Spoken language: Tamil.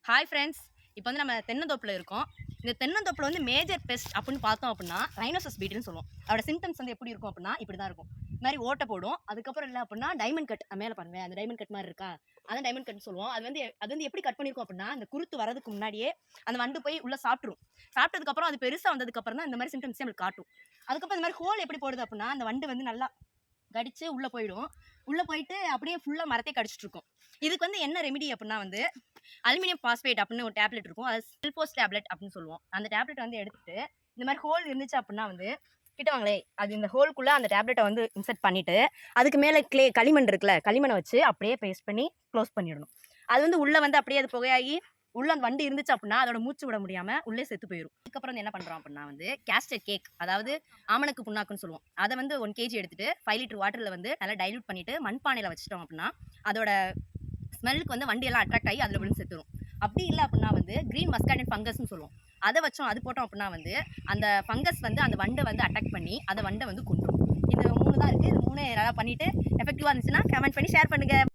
ஹாய் ஃப்ரெண்ட்ஸ், இப்போ வந்து நம்ம தென்னந்தோப்பில் இருக்கோம். இந்த தென்னந்தோப்பில் வந்து மேஜர் பெஸ்ட் அப்படின்னு பார்த்தோம் அப்படின்னா ரைனோசஸ் பீட்டுன்னு சொல்லுவோம். அதோட சிம்டம்ஸ் வந்து எப்படி இருக்கும் அப்படின்னா இப்படி தான் இருக்கும். இந்த மாதிரி ஓட்டை போடும். அதுக்கப்புறம் இல்லை அப்படின்னா டைமண்ட் கட் மேலே பாருங்க, அந்த டைமண்ட் கட் மாதிரி இருக்கா, அதான் டைமண்ட் கட்னு சொல்லுவோம். அது வந்து எப்படி கட் பண்ணியிருக்கோம் அப்படின்னா அந்த குருத்து வரதுக்கு முன்னாடியே அந்த வண்டு போய் உள்ள சாப்பிட்ரும். சாப்பிட்டதுக்கப்புறம் அது பெருசாக வந்ததுக்கப்புறம் தான் இந்த மாதிரி சிம்டம்ஸ் நம்மளுக்கு காட்டும். அதுக்கப்புறம் இந்த மாதிரி ஹோல் எப்படி போடுது அப்படின்னா அந்த வண்டு வந்து நல்லா கடிச்சு உள்ள போயிடும். உள்ள போயிட்டு அப்படியே ஃபுல்லா மரத்தை கடிச்சிட்டு இருக்கும். இதுக்கு வந்து என்ன ரெமிடி அப்படின்னா வந்து அலுமினியம் பாஸ்பேட் அப்படின்னு ஒரு டேப்லெட் இருக்கும். அது சில்போஸ் டேப்லெட் அப்படின்னு சொல்லுவோம். அந்த டேப்லெட் வந்து எடுத்துட்டு இந்த மாதிரி ஹோல் இருந்துச்சு அப்படின்னா வந்து கிட்ட வாங்களே, அது இந்த ஹோல்குள்ள அந்த டேப்லெட்டை வந்து இன்செர்ட் பண்ணிட்டு அதுக்கு மேலே களிமண் இருக்குல்ல, களிமண்ணை வச்சு அப்படியே பேஸ்ட் பண்ணி க்ளோஸ் பண்ணிடணும். அது வந்து உள்ள வந்து அப்படியே அது புகையாகி உள்ள அந்த வண்டு இருந்துச்சு அப்படின்னா அதோட மூச்சு விட முடியாம உள்ளே செத்து போயிடும். அதுக்கப்புறம் வந்து என்ன பண்றோம் அப்படின்னா வந்து கேஸ்டர் கேக், அதாவது ஆமணக்கு புண்ணாக்குன்னு சொல்லுவோம். அதை வந்து 1 kg எடுத்துட்டு 5 லிட்டர் வாட்டர்ல வந்து நல்லா டைல்யூட் பண்ணிட்டு மண்பானையில வச்சிட்டோம் அப்படின்னா அதோட ஸ்மெல்லுக்கு வந்து வண்டி எல்லாம் அட்ராக்ட் ஆகி அதில் விழுந்து செத்துரும். அப்படி இல்லை அப்படின்னா வந்து கிரீன் மஸ்கார்டன் ஃபங்கஸ்ன்னு சொல்லுவோம். அதை வச்சோம், அது போட்டோம் அப்படின்னா வந்து அந்த ஃபங்கஸ் வந்து அந்த வண்டை வந்து அட்டாக் பண்ணி அந்த வண்டை வந்து கொன்றும். இது 3 தான் இருக்குது. இது 3 நல்லா பண்ணிட்டு எஃபெக்டிவாக இருந்துச்சுன்னா கமெண்ட் பண்ணி ஷேர் பண்ணுங்க.